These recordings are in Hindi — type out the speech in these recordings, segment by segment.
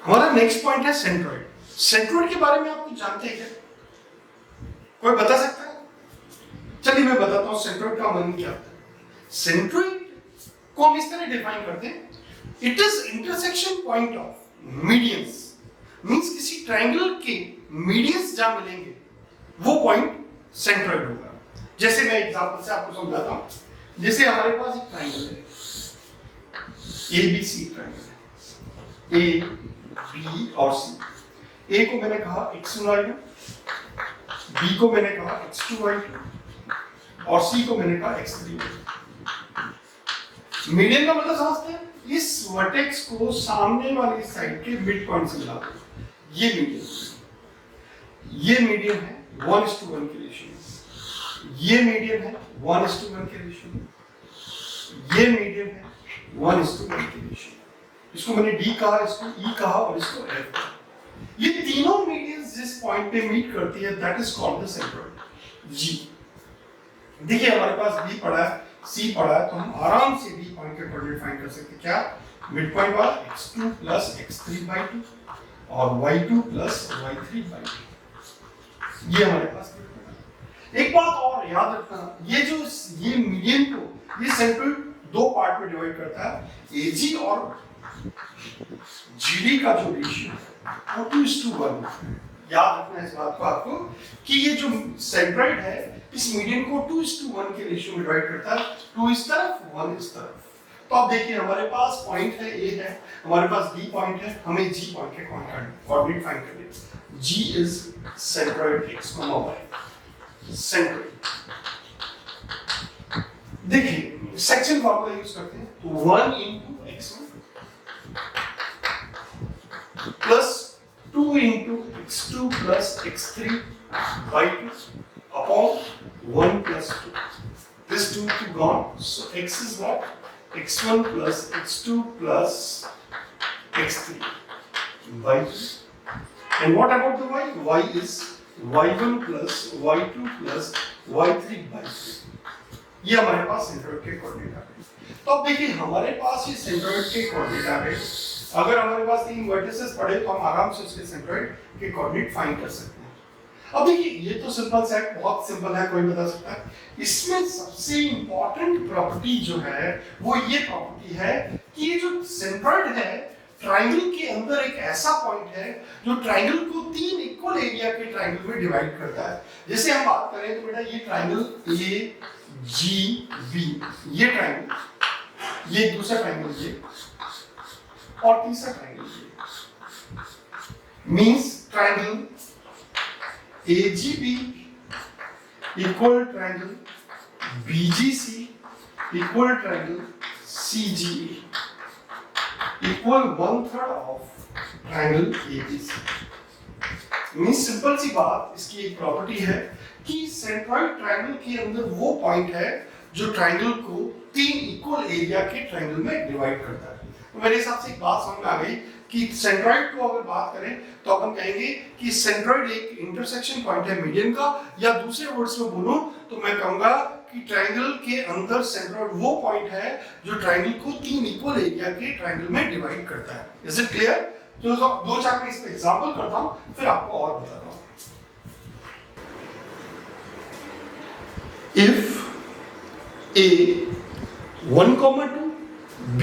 हमारा नेक्स्ट पॉइंट है सेंट्रोइड। सेंट्रोइड के बारे में आप कुछ जानते हैं क्या? कोई बता सकता है? चलिए मैं बताता हूं सेंट्रोइड का मीनिंग क्या होता है। सेंट्रोइड को हम इस तरह डिफाइन करते हैं, it is intersection point of medians. Means किसी ट्रायंगल के मीडियंस जहां मिलेंगे वो पॉइंट सेंट्रोइड होगा। जैसे मैं एग्जांपल से आपको समझाता हूं। जैसे हमारे पास एक ट्रायंगल है, ABC ट्रायंगल है, A, B और C। A को मैंने कहा x1 y1, B को मैंने कहा x2 y2 और C को मैंने कहा x3 y3। मीडियन का मतलब समझते हैं? इस वर्टेक्स को सामने वाली साइड के मिड पॉइंट से मिला दो, ये मीडियन। ये मीडियन है 1:1 के रेशियो। ये मीडियन है 1:1 के रेशियो। ये मीडियन है 1:1 के रेशियो। इसको मैंने D कहा, इसको E कहा और इसको F कहा। ये तीनों मीडियंस जिस पॉइंट पे मीट करती है that is called the centroid G। देखिए हमारे पास B पड़ा है, C पड़ा है, तो हम आराम से B पॉइंट के कोऑर्डिनेट फाइंड कर सकते हैं। क्या? मिड पॉइंट वाला x2 + x3/2 और y2 + y3/2। ये हमारे पास एक बात और याद रखना, ये मीडियन को ये सेंट्रोइड दो पार्ट में डिवाइड करता है। AG और GD का जो रेशियो है वो 2:1। याद रखना इस बात को आपको कि ये जो सेंट्रोइड है इस मीडियन को 2:1 के रेशियो में डिवाइड करता है, 2 इस तरफ 1 इस तरफ। तो आप देखिए हमारे पास पॉइंट है A है, हमारे पास D पॉइंट है, हमें G पॉइंट के कोऑर्डिनेट फाइंड करने हैं। G is centroid x, y। Centroid देखिए सेक्शन फॉर्मूला यूज करते हैं, तो 1 × x1 plus 2 × x2 plus x3/2 upon 1 + 2. This 2 gone, so x is what? x1 plus x2 plus x3/2. And what about the y? Y is y1 plus y2 plus y3/2. ये हमारे पास सेंट्रोइड के कोऑर्डिनेट आ गए। तो अब देखिए हमारे पास ये सेंट्रोइड के कोऑर्डिनेट आ गए। अगर हमारे पास तीन वर्टिसेस पड़े तो हम आराम से उसके सेंट्रोइड के कोऑर्डिनेट फाइंड कर सकते हैं। अब देखिए ये तो सिंपल सा है, बहुत सिंपल है, कोई बता सकता है। इसमें सबसे इंपॉर्टेंट प्रॉपर्टी जो है वो ये प्रॉपर्टी है कि ये जो सेंट्रोइड है ट्रायंगल के अंदर एक ऐसा पॉइंट है जो ट्रायंगल को तीन इक्वल एरिया के ट्रायंगल में डिवाइड करता है। जैसे हम बात करें तो बेटा ये ट्रायंगल AGB, ये ट्रायंगल, ये दूसरा ट्रायंगल ये और तीसरा ट्रायंगल ये। Means triangle AGB equal triangle BGC equal triangle CGA equal 1/3 of triangle ABC। Means simple सी बात, इसकी एक प्रॉपर्टी है कि सेंट्रोइड ट्रायंगल के अंदर वो पॉइंट है जो ट्रायंगल को तीन इक्वल एरिया के ट्रायंगल में डिवाइड करता है। तो मेरे हिसाब से एक बात समझ में आ गई कि सेंट्रोइड को अगर बात करें तो अपन कहेंगे कि सेंट्रोइड एक इंटरसेक्शन पॉइंट है मीडियन का, या दूसरे वर्ड्स में बोलूं तो मैं कहूंगा कि ट्रायंगल के अंदर सेंट्रोइड वो पॉइंट है जो ट्रायंगल को तीन इक्वल एरिया के ट्रायंगल में डिवाइड करता है। Is it clear? तो दो चार मैं इस पे एग्जांपल करता हूं फिर आपको और बताता हूं। If A 1,2, B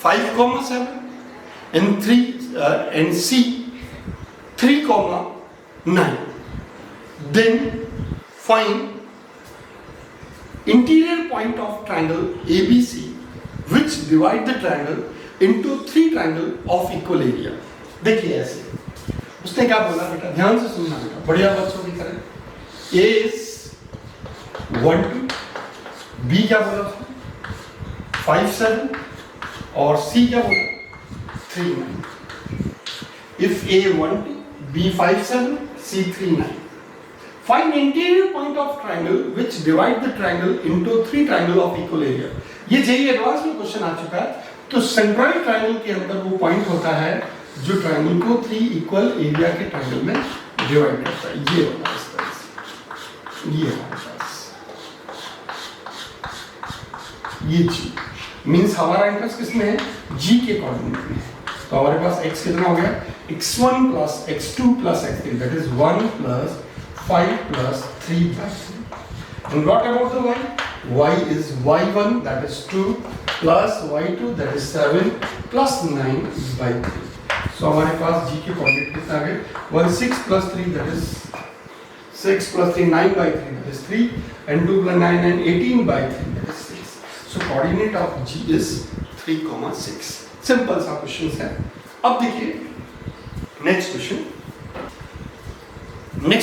5,7 and C 3,9, then find interior point of triangle ABC which divide the triangle into three triangle of equal area। देखिए ऐसे उसने क्या बोला बेटा, ध्यान से सुनना बेटा, बढ़िया बच्चों की तरह। A is 1,2, B क्या बोला उसने 5,7 और C क्या बोला 3,9। If A 1,2, B 5,7, C 3,9, find interior point of triangle which divide the triangle into three triangle of equal area। ये जेईई एडवांस में क्वेश्चन आ चुका है। तो सेंट्रोइड ट्रायंगल के अंदर वो पॉइंट होता है जो ट्रायंगल को थ्री इक्वल एरिया के ट्रायंगल में डिवाइड करता है। ये होता है इस तरह से, ये हमारे पास ये G मींस हमारा इंटरेस्ट किसमें है? G के कोऑर्डिनेट में है। तो हमारे पास x कितना हो गया, x1 plus x2 plus x3, that is 1 plus 5 plus 3 by 3. And what about the y? Y is y1, that is 2 plus y2, that is 7 plus 9 by 3. So हमारे पास g के कोऑर्डिनेट कितना आ गए, 6 plus 3, that is 6 plus 3, 9 by 3, that is 3, and 2 plus 9 and 18 by 3, that is 6. So coordinate of g is 3,6. Simple सा क्वेश्चन है. अब देखिए नेक्स्ट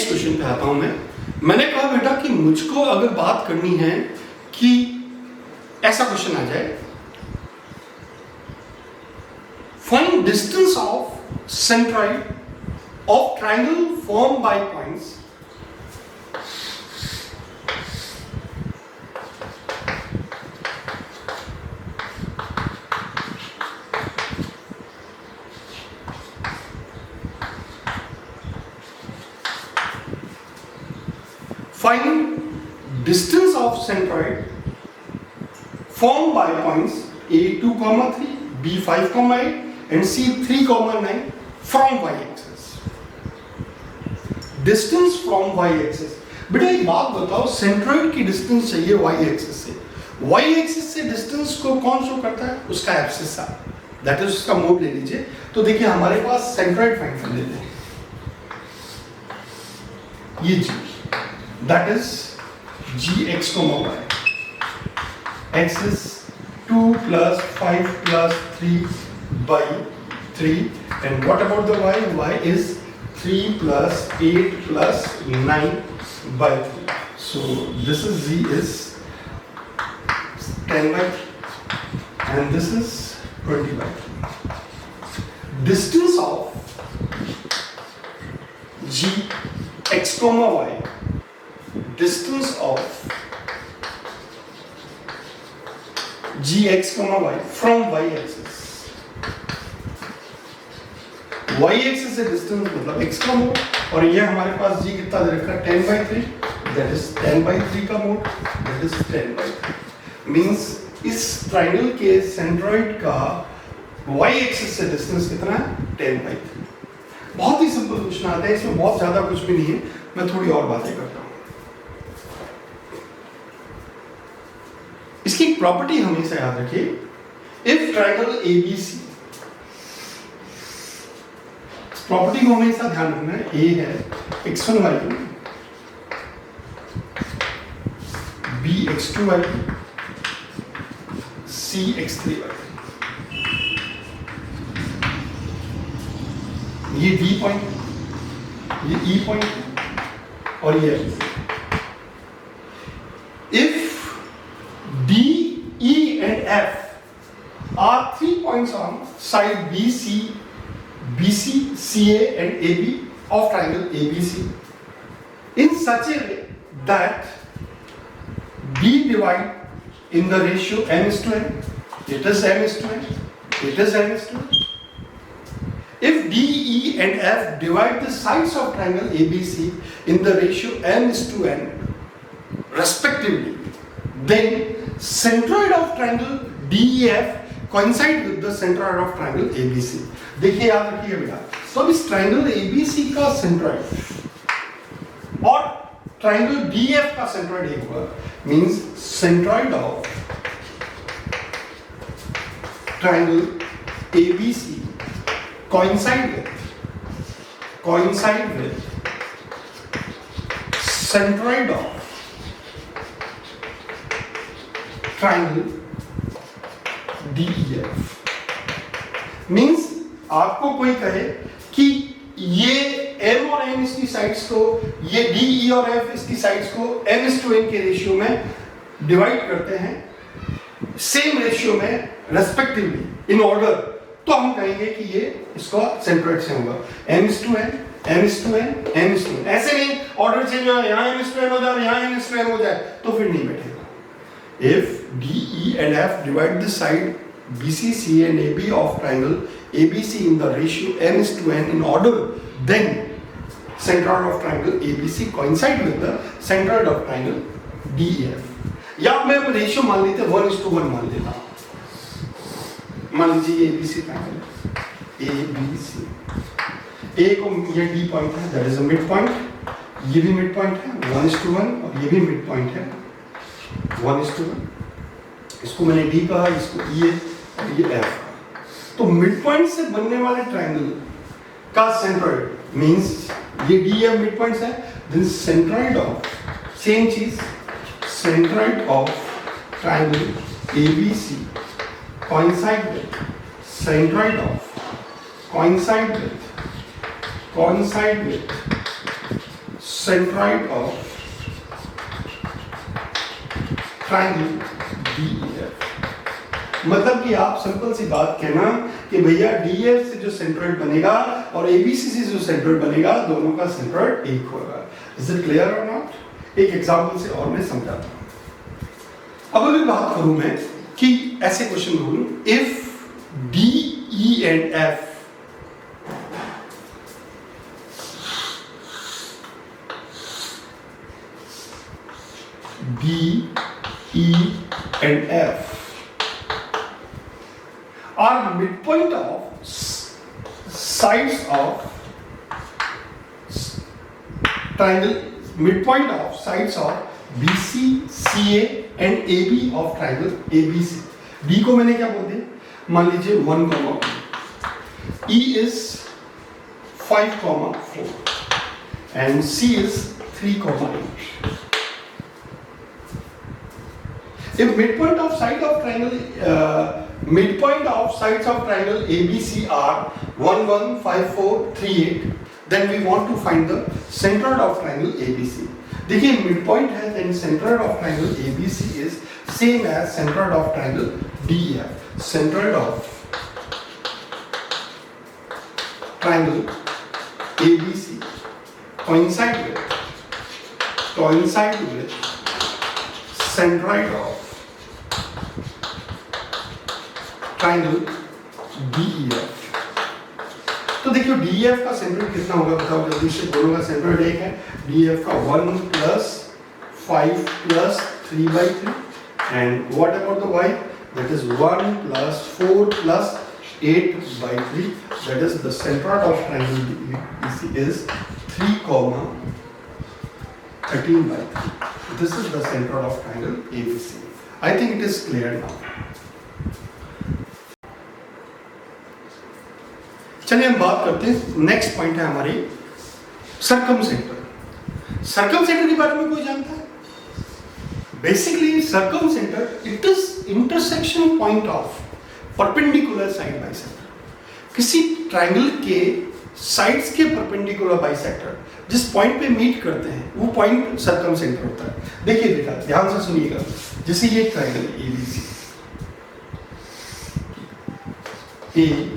क्वेश्चन पे आता हूं मैं. मैंने कहा बेटा कि मुझको अगर बात करनी है कि ऐसा क्वेश्चन आ जाए, find distance of centroid of triangle form by points find distance of centroid formed by points a2, 3, b5, 8 and c3, 9 from y-axis. Distance from y-axis. बेटा एक बात बताओ, सेंट्रॉइड की डिस्टेंस चाहिए y-axis से. y-axis से डिस्टेंस को कौन शो करता है, उसका एब्सिसा, दैट इज उसका मोड ले लीजिए. तो देखिए हमारे पास सेंट्रॉइड फाइंड कर लेते हैं. ये जी, that is gx, y. X is 2 plus 5 plus 3 by 3, and what about the y? Y is 3 plus 8 plus 9 by 3. So this is z is 10 by 3 and this is 20 by 3. Distance of gx, y, distance of gx, y from y-axis. y-axis से डिस्टेंस मतलब x का मोड, और ये हमारे पास g कितना दे रखा है, 10 by 3, that is 10 by 3 का mode, that is 10 by 3. Means इस ट्राइंगल के सेंट्रॉइड का y-axis से डिस्टेंस कितना है, 10 by 3. बहुत ही सिंपल क्वेश्चन आता है, इसमें बहुत ज्यादा कुछ भी नहीं है. मैं थोड़ी और बातें करता हूँ. इसकी प्रॉपर्टी हमेशा याद रखिए. इफ ट्राइंगल एबीसी, प्रॉपर्टी को हमेशा ध्यान रखना है. ए है x1, y2, b x2, y2, c x3, y3. ये d पॉइंट, ये e पॉइंट और ये if D, E and F are 3 points on side BC, CA and AB of triangle ABC in such a way that B divide in the ratio m is to n, it is m is to n, it is m is to n. If D, E and F divide the sides of triangle ABC in the ratio m is to n respectively, then centroid of triangle DEF coincide with the centroid of triangle ABC. देखिए याद रखिए बेटा. तो इस ट्राइंगल ABC का सेंट्रॉइड और ट्राइंगल DEF का सेंट्रॉइड एक होगा, means centroid of triangle ABC coincide with centroid of triangle DEF. Means आपको कोई कहे कि ये M और N इसकी साइड्स को, ये D, E और F इसकी साइड्स को m/n के रेशियो में डिवाइड करते हैं सेम रेशियो में रेस्पेक्टिवली इन ऑर्डर, तो हम कहेंगे कि ये इसका सेंट्रोइड से होगा m/n, m/n, m/n. ऐसे नहीं ऑर्डर चेंज हो, यहाँ m/n हो जाए, यहाँ m/n हो जाए, तो फिर नहीं बैठेगा. If D, E and F divide the side BC, CA and AB of triangle ABC in the ratio m/n in order, then centroid of triangle ABC coincide with the centroid of triangle DEF. या मैं रेशियो मान लेते 1:1 मान लेता हूँ. मान लीजिए ABC triangle, A B C. A को ये डी पॉइंट है, that is a mid point, ये भी मिड पॉइंट है 1:1 और ये भी मिड पॉइंट है 1:1। इसको मैंने डी कहा, इसको ये और ये एफ। तो मिड पॉइंट से बनने वाले ट्रायंगल का सेंट्रॉइड मींस ये डी एफ मिड पॉइंट्स है, देन सेंट्रॉइड ऑफ सेम चीज, centroid of triangle ABC coincide with centroid of centroid of triangle DEF। मतलब कि आप सिंपल सी बात कहना कि भैया DEF से जो सेंट्रॉइड बनेगा और ABC से जो सेंट्रॉइड बनेगा दोनों का सेंट्रॉइड एक होगा। इज इट क्लियर और नॉट? एक एग्जांपल से और मैं समझाता हूं। अब अगर बात करूं मैं कि ऐसे क्वेश्चन बोलूं, if D E and F D, E and F are midpoint of sides of triangle, midpoint of sides of BC, CA and AB of triangle ABC. D को मैंने क्या बोल दिया, मान लीजिए 1, E is 5, 4 and C is 3, 8. If midpoint of sides of triangle ABC are 1, 1, 5, 4, 3, 8, then we want to find the centroid of triangle ABC. देखिए midpoint है, then centroid of triangle ABC is same as centroid of triangle DEF. Centroid of triangle ABC coincide with centroid of triangle DEF. तो देखियो DEF का सेंट्रोइड कितना होगा बताओ जल्दी से, दोनों का सेंट्रोइड एक है, DEF का 1 + 5 + 3/3 and what about the y, that is 1 + 4 + 8/3, that is the centroid of triangle DEC is 3, 13/3. This is the centroid of triangle ABC. I think it is clear now. चलिए हम बात करते हैं, नेक्स्ट पॉइंट है हमारी सर्कमसेंटर। सर्कमसेंटर के बारे में कोई जानता है? Basically circumcentre it is intersection point of perpendicular side bisector. किसी ट्रायंगल के साइड्स के परपेंडिकुलर बाइसेक्टर जिस पॉइंट पे मीट करते हैं वो पॉइंट सर्कमसेंटर होता है। देखिए बेटा ध्यान से सुनिएगा, जैसे ये ट्रायंगल ABC, ABC,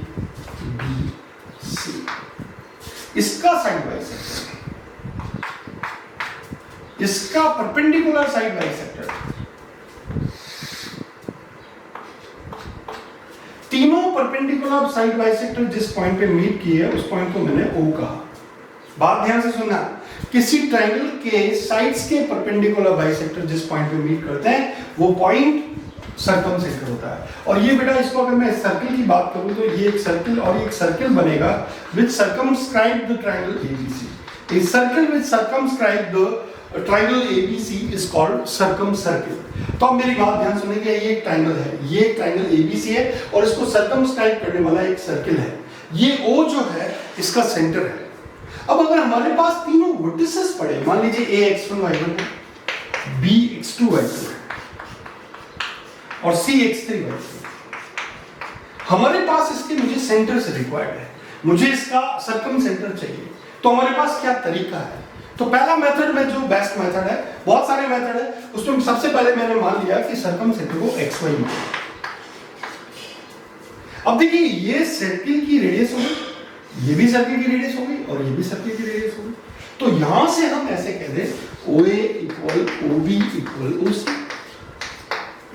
इसका साइड बाइसेक्टर, इसका परपेंडिकुलर साइड बाइसेक्टर, तीनों परपेंडिकुलर साइड बाइसेक्टर जिस पॉइंट पे मीट किए है उस पॉइंट को मैंने O कहा। बात ध्यान से सुनना, किसी ट्रायंगल के साइड्स के परपेंडिकुलर बाइसेक्टर जिस पॉइंट पे मीट करते हैं वो पॉइंट सर्कमसेंटर होता है। और ये बेटा इसको अगर मैं सर्किल की बात करूं तो ये एक सर्किल और एक सर्किल बनेगा which circumscribe the triangle ABC। A circle which circumscribe the triangle ABC is called circumcircle. तो अब मेरी बात ध्यान सुनिए, ये एक ट्रायंगल है, ये एक ट्रायंगल ABC है और इसको सर्कमस्क्राइब करने वाला एक सर्किल है, ये O जो है इसका सेंटर है। अब अगर हमारे पास तीनों वर्टिसेस पड़े, मान लीजिए A x1 y1 B x2 y2 और C x3 y3, हमारे पास इसके मुझे सेंटर से रिक्वायर्ड है, मुझे इसका सर्कमसेंटर चाहिए। तो हमारे पास क्या तरीका है? तो पहला मेथड में जो बेस्ट मेथड है, बहुत सारे मेथड है, उसमें सबसे पहले मैंने मान लिया कि सर्कमसेंटर को xy मान। अब देखिए ये सर्किल की रेडियस होगी, ये भी सर्किल की रेडियस होगी और ये भी सर्किल की रेडियस होगी। तो यहां से हम ऐसे कह दें OA = OB = OC,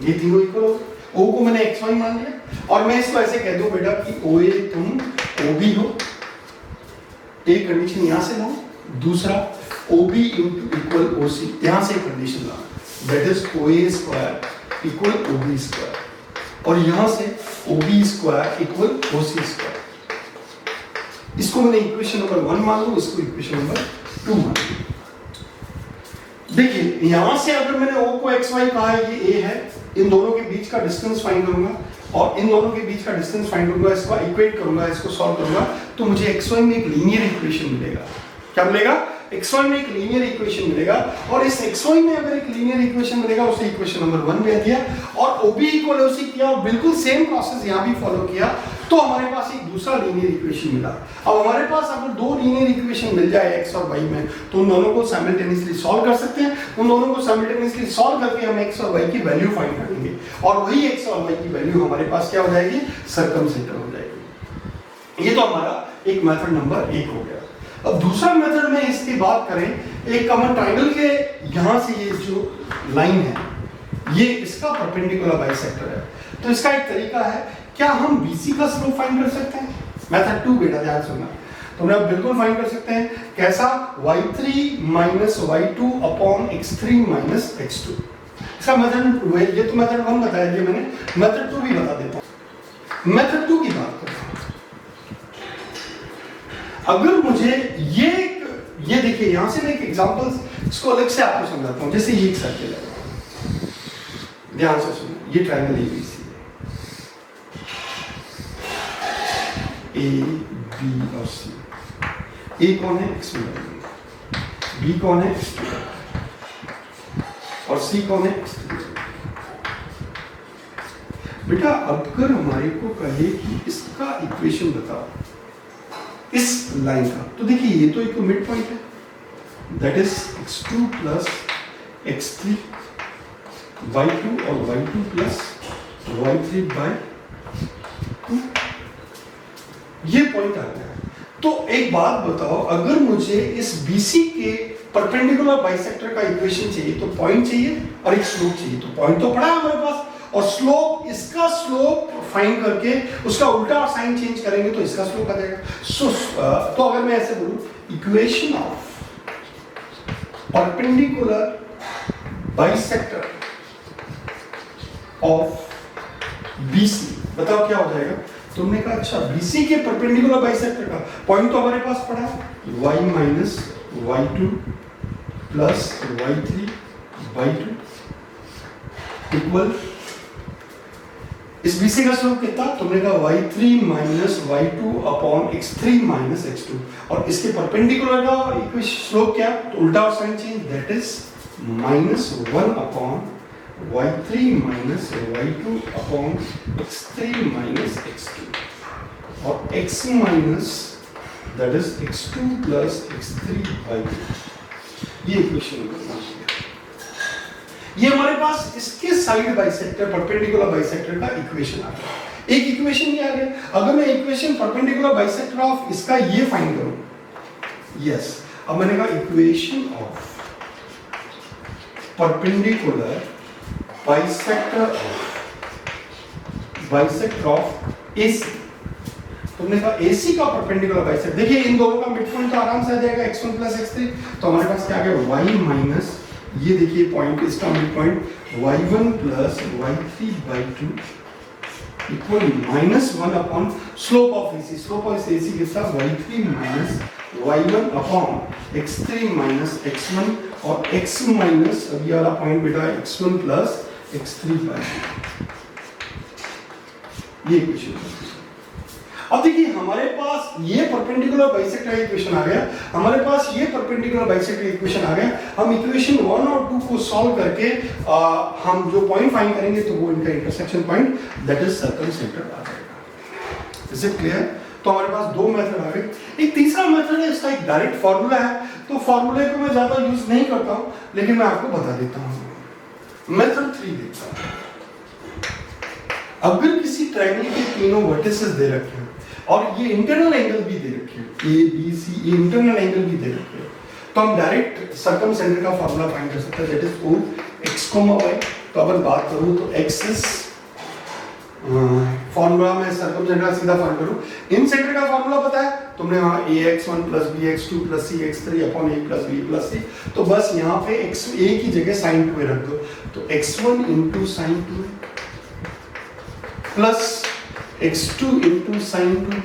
ये तीनों इक्वल हो। O को मैंने xy मान लिया और मैं इसको ऐसे कह दूं बेटा कि OA तुम OB हो, एक कंडीशन यहां से लाओ, दूसरा OB = OC, यहां से एक कंडीशन लाओ, दैट इज OA² = OB², और यहां से OB² = OC²। इसको मैंने इक्वेशन नंबर 1 मान लूं, इसको इक्वेशन नंबर 2 मान लूं। देखिए यहां से अगर मैंने O को xy कहा है, ये A है, इन दोनों के बीच का डिस्टेंस फाइंड करूंगा और इन दोनों के बीच का डिस्टेंस फाइंड करूंगा, इसको इक्वेट करूंगा, इसको सॉल्व करूंगा, तो मुझे xy में एक लीनियर इक्वेशन मिलेगा। क्या मिलेगा? xy में एक लीनियर इक्वेशन मिलेगा और इस xy में अगर एक लीनियर इक्वेशन मिलेगा, उसे इक्वेशन नंबर 1 दे दिया और OB इक्वल OC किया और बिल्कुल सेम प्रोसेस यहां भी फॉलो किया, तो हमारे पास एक दूसरा लीनियर इक्वेशन मिला। अब हमारे पास अगर दो लीनियर इक्वेशन मिल जाए x और y में, तो उन दोनों को साइमल्टेनियसली सॉल्व कर सकते हैं। उन दोनों को साइमल्टेनियसली सॉल्व करके हम x और y की वैल्यू फाइंड करेंगे और वही x और y की वैल्यू हमारे पास क्या हो जाएगी? सर्कमसेंटर हो जाएगी। ये तो हमारा एक मेथड नंबर 1 हो गया। अब दूसरा मेथड में इसकी बात करें, एक कॉमन ट्रायंगल के यहां से ये जो लाइन है, ये इसका परपेंडिकुलर बाइसेक्टर है। तो इसका एक तरीका है, क्या हम BC का स्लोप फाइंड कर सकते हैं? मेथड 2 बेटा ध्यान सुनना, तो हम बिल्कुल फाइंड कर सकते हैं। कैसा? y3 minus y2 upon x3 minus x2। इसका मेथड, ये तो मेथड 1 बताया दिया मैंने, मेथड 2 भी बता देता हूं। मेथड 2 की बात करें, अगर मुझे ये देखिए, यहां से मैं एक एग्जांपल इसको अलग से आपको समझाता हूं। जैसे ये एक सर्कल है, ध्यान से सुनो, ये ट्रायंगल ABC है, A B और C। A कौन है? x1, B कौन है? x2 और C कौन है? x3। बेटा अगर हमारे को कहे कि इसका इक्वेशन बताओ इस लाइन का, तो देखिए ये तो एक मिड पॉइंट है, that is x2 plus x3 y2 और y2 प्लस y3 बाय 2, ये पॉइंट आ गया। तो एक बात बताओ, अगर मुझे इस BC के परपेंडिकुलर बाइसेक्टर का इक्वेशन चाहिए, तो पॉइंट चाहिए और एक स्लोप चाहिए। तो पॉइंट तो पड़ा है हमारे पास, और स्लोप, इसका स्लोप फाइंड करके उसका उल्टा साइन चेंज करेंगे तो इसका स्लोप आ जाएगा। तो अगर मैं ऐसे बोलूं, equation of perpendicular bisector of BC, बताओ क्या हो जाएगा? तुमने कहा अच्छा BC के परपेंडिकुलर बाइसेक्टर का पॉइंट तो हमारे पास पड़ा है, y minus y2 plus y3 by 2 equal, इस BC का स्लोप कितना? तुमने कहा y3 minus y2 upon x3 minus x2, और इसके परपेंडिकुलर का इक्वेशन स्लोप क्या? तो उल्टा और sign change, that is minus 1 upon y3 minus y2 upon x3 minus x2 और x minus that is x2 plus x3 by 2। ये इक्वेशन नंबर 1। ये हमारे पास इसके साइड बाइसेक्टर, परपेंडिकुलर बाइसेक्टर का इक्वेशन आ गया। एक इक्वेशन ये आ गया। अगर मैं इक्वेशन परपेंडिकुलर बाइसेक्टर ऑफ इसका ये फाइंड करूं, यस, अब मैंने कहा equation of perpendicular bisector of AC। तुमने कहा AC का परपेंडिकुलर बाइसेक्टर, देखिए इन दोनों का मिड पॉइंट तो आराम से आ जाएगा x1 प्लस x3, तो हमारे पास क्या आ गया? y माइनस, ये देखिए पॉइंट, इसका mid point y1 plus y3 by 2 equal minus 1 upon slope of AC। Slope of AC कितना? y3 minus y1 upon x3 minus x1 और x माइनस, अब ये वाला पॉइंट बेटा x1 प्लस x3 बाई 2। ये इक्वेशन। अब देखिए हमारे पास ये परपेंडिकुलर बाइसेक्टर इक्वेशन आ गया, हमारे पास ये परपेंडिकुलर बाइसेक्टर इक्वेशन आ गया। हम इक्वेशन 1 और 2 को सॉल्व करके हम जो पॉइंट फाइंड करेंगे, तो वो इनका इंटरसेक्शन पॉइंट, दैट इज सर्कमसेंटर आ जाएगा। Is it clear? तो हमारे पास दो मेथड आ गए। एक तीसरा मेथड है, इसका एक डायरेक्ट फॉर्मूला है, तो फॉर्मूले को मैं ज्यादा यूज नहीं करता हूं, लेकिन मैं आपको बता देता हूं। मेथड 3 देखता हूं। अगर किसी ट्रायंगल के तीनों वर्टिसेस दे रखे हैं और ये इंटरनल एंगल भी दे रखे हैं, A B C, ये इंटरनल एंगल भी दे रखे हैं, तो हम डायरेक्ट सर्कमसेंटर का फार्मूला फाइंड कर सकते हैं, that is O x, y। तो अगर बात करूं तो x इज फॉर्मूला में सर्कमसेंटर का सीधा फाइंड करूं, इन सेंटर का फार्मूला पता है तुमने, वहां ax1 plus bx2 plus cx3 upon a plus b plus c। तो बस यहाँ पे x a की जगह sin 2 रख दो, तो x1 into sine 2 plus x2 into sine 2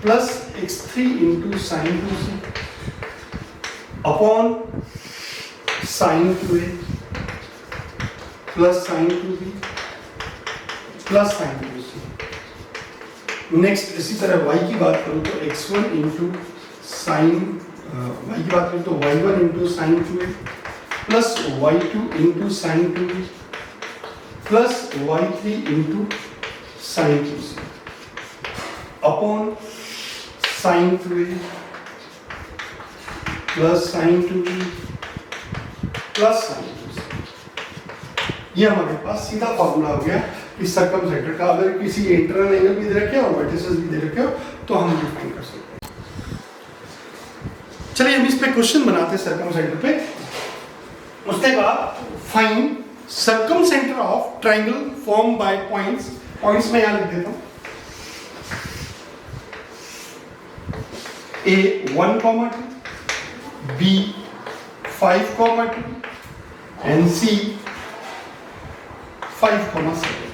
plus x3 into sine 2c upon sine 2a plus sign 2b plus sign 2c। Next इसी तरह y की बात करूं तो x1 इंटू साइन y की बात करूं तो y1 into sine 2a plus y2 into sine 2b plus y3 into sine 2c upon sine 2a plus sign 2b plus sign 2c। ये हमारे पास सीधा फॉर्मूला हो गया इस सर्कमसेंटर का। अगर किसी इंटरनल एंगल भी दे रखे हो और वर्टिसेस भी दे रखे हो तो हम डिफाइन कर सकते हैं। चलिए हम इस पे क्वेश्चन बनाते हैं सर्कमसेंटर पे। उसके बाद find circumcentre of triangle form by points. Points में यहां लिख देता हूं A 1, 2, B 5, 2 and C 5, 7।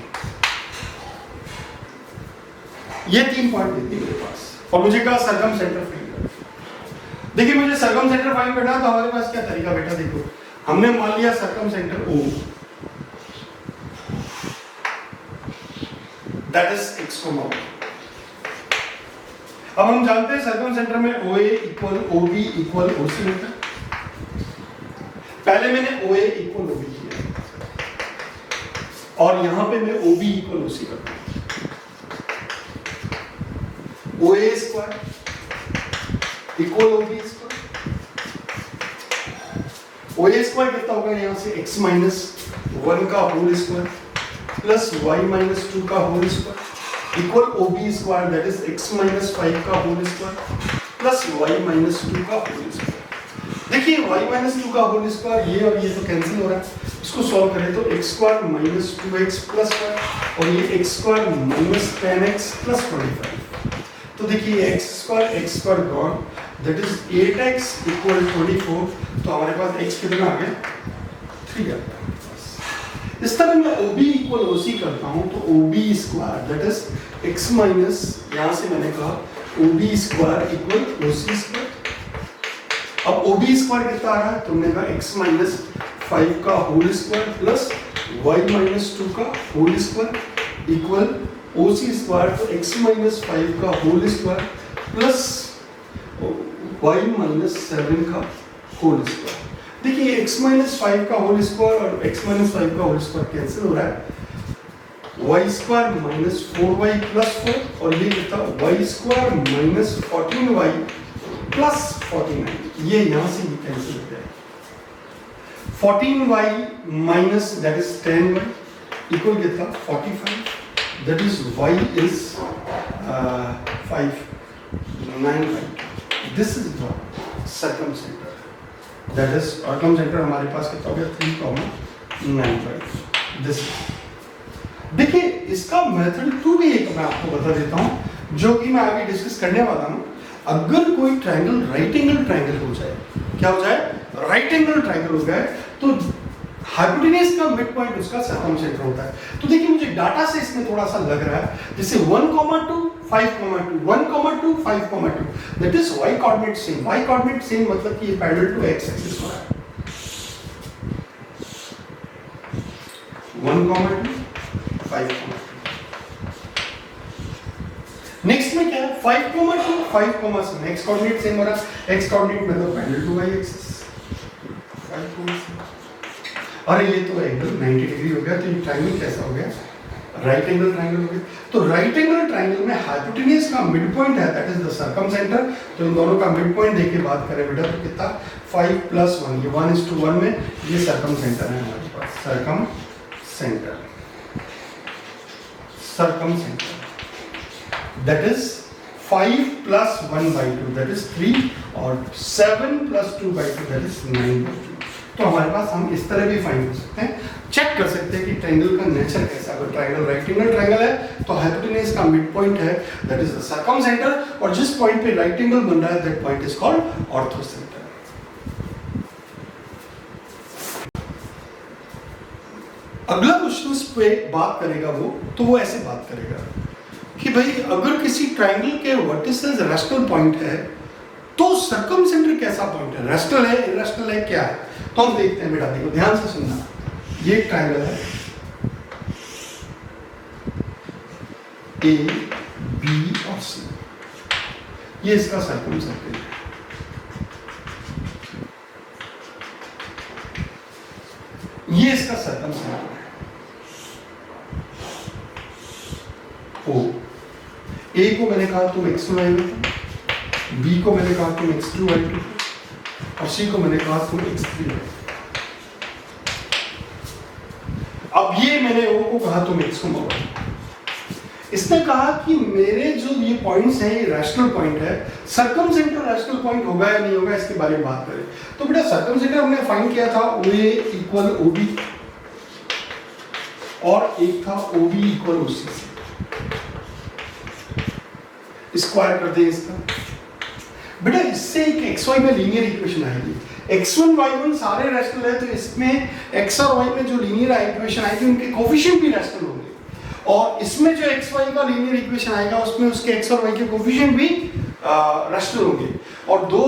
ये 3 पॉइंट देते हैं मेरे पास और मुझे कहा सर्कमसेंटर फाइंड करना। देखिए मुझे सर्कमसेंटर फाइंड करना है तो हमारे पास क्या तरीका बेटा, देखो हमने मान लिया सर्कमसेंटर O, that is x, y। अब हम जानते हैं सर्कमसेंटर में OA equal OB equal OC होता है। पहले मैंने OA इक्वल OB किया और यहां पे मैं OB इक्वल OC करता हूं। OA square equal OB square. OA square कितना होगा यहां से x माइनस 1 का whole square plus y minus 2 का whole square equal OB square that is x minus 5 का whole square plus y minus 2 का होल स्क्वायर। देखिए y माइनस 2 का होल स्क्वायर ये और ये तो कैंसिल हो रहा है। इसको सॉल्व करें तो x square minus 2x plus 5 और ये x square minus 10x plus 25। तो देखिए x square gone that is 8x equal 24। तो हमारे पास x कितना आ गया 3 आता है। इस तरह मैं OB इक्वल OC करता हूं तो OB square that is x minus, यहां से मैंने कहा OB square equal OC square. अब OB स्क्वायर कितना आ रहा है, तुमने कहा x माइनस 5 का whole square plus y minus 2 का whole square equal OC square. तो x माइनस 5 का whole square plus y minus 7 का होल स्क्वायर। देखिए x माइनस 5 का होल स्क्वायर और x माइनस 5 का होल स्क्वायर कैंसिल हो रहा है। y square minus 4y plus 4 और ये कितना y square minus 14y plus 49। ये यहां से ये कैंसिल हो जाएगा। 14y minus that is 10y equal कितना 45 that is y is 5 9y। This is the circumcentre that is circumcentre हमारे पास कितना हो गया 3,9। दिस देखिए इसका मेथड 2 भी एक मैं आपको बता देता हूं जो कि मैं आगे डिस्कस करने वाला हूं। अगर कोई ट्रायंगल राइट एंगल ट्रायंगल हो जाए, क्या हो जाए राइट एंगल ट्रायंगल हो जाए तो हाइपोटेन्यूज का मिड पॉइंट उसका सर्कमसेंटर होता है। तो देखिए मुझे डाटा से इसमें थोड़ा सा लग रहा है जैसे 1, 2, 5, 2, 1, 2, 5, 2 that is y coordinate same. y coordinate same मतलब कि ये पैरेलल टू x एक्सिस हो रहा है। 1, 2, 5, 2। नेक्स्ट में क्या है 5, 2, 5, 7 x कोऑर्डिनेट सेम हो रहा है। x कोऑर्डिनेट मतलब पैरेलल टू y एक्सिस 5, 7। और ये तो एंगल 90 डिग्री हो गया। तो ये ट्रायंगल कैसा हो गया राइट एंगल ट्रायंगल हो गया। तो राइट एंगल ट्रायंगल में हाइपोटेन्यूज का मिड पॉइंट है दैट इज द सर्कमसेंटर। तो इन दोनों का मिड पॉइंट देख के बात करें बेटा तो कितना 5 + 1 ये 1:1 में ये सर्कमसेंटर है हमारे पास। सर्कमसेंटर दैट इज 5 + 1/2 दैट इज 3 और 7 + 2/2 दैट इज 9/2। तो हमारे पास हम इस तरह भी फाइंड कर सकते हैं, चेक कर सकते हैं कि ट्रायंगल का नेचर कैसा है। अगर ट्रायंगल राइट एंगल ट्रायंगल है तो हाइपोटेन्यूज का मिड पॉइंट है दैट इज द सर्कमसेंटर और जिस पॉइंट पे राइट एंगल बन रहा है दैट पॉइंट इज कॉल्ड ऑर्थोसेंटर। अगला क्वेश्चन पे बात करेगा वो ऐसे बात करेगा कि भाई अगर किसी ट्रायंगल के वर्टिसेस रैशनल पॉइंट है तो सर्कमसेंटर कैसा पॉइंट है, रैशनल है, इरैशनल है, क्या है? तो हम देखते हैं बेटा, देखो ध्यान से सुनना। ये ट्रायंगल है ए बी और सी, ये इसका सर्कमसेंटर है। ये इसका सर्कमसेंटर है ओ। ए को मैंने कहा तुम x1 y1, बी को मैंने कहा तुम x2 y2 और सी को मैंने कहा तुम x3 y3। अब ये मैंने ओ को कहा तुम x को y। इसने कहा कि मेरे जो ये पॉइंट्स हैं ये रैशनल पॉइंट है, सर्कमसेंटर रैशनल पॉइंट होगा या नहीं होगा इसके बारे में बात करें। तो बेटा सर्कमसेंटर हमने फाइंड किया था OA इक्वल OB और एक था OB इक्वल OC। स्क्वायर कर दें इसका बेटा, इससे एक XY में लीनियर इक्वेशन आएगी। x1 y1 सारे रैशनल है तो इसमें x और y में जो लीनियर इक्वेशन आएगी उनके कोफिशिएंट भी रैशनल होंगे, और इसमें जो xy का लीनियर इक्वेशन आएगा उसमें उसके x और y के कोफिशिएंट भी रैशनल होंगे। और दो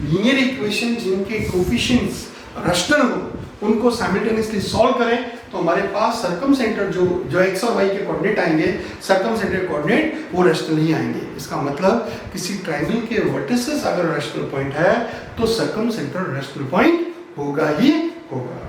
लीनियर इक्वेशन जिनके कोफिशिएंट्स रैशनल हो उनको साइमल्टेनियसली सॉल्व करें तो हमारे पास सर्कमसेंटर जो x और y के कोऑर्डिनेट आएंगे, सर्कमसेंटर कोऑर्डिनेट वो रैशनल ही आएंगे। इसका मतलब किसी ट्रायंगल के वर्टिसेस अगर रैशनल पॉइंट है तो सर्कमसेंटर रैशनल पॉइंट होगा ही होगा।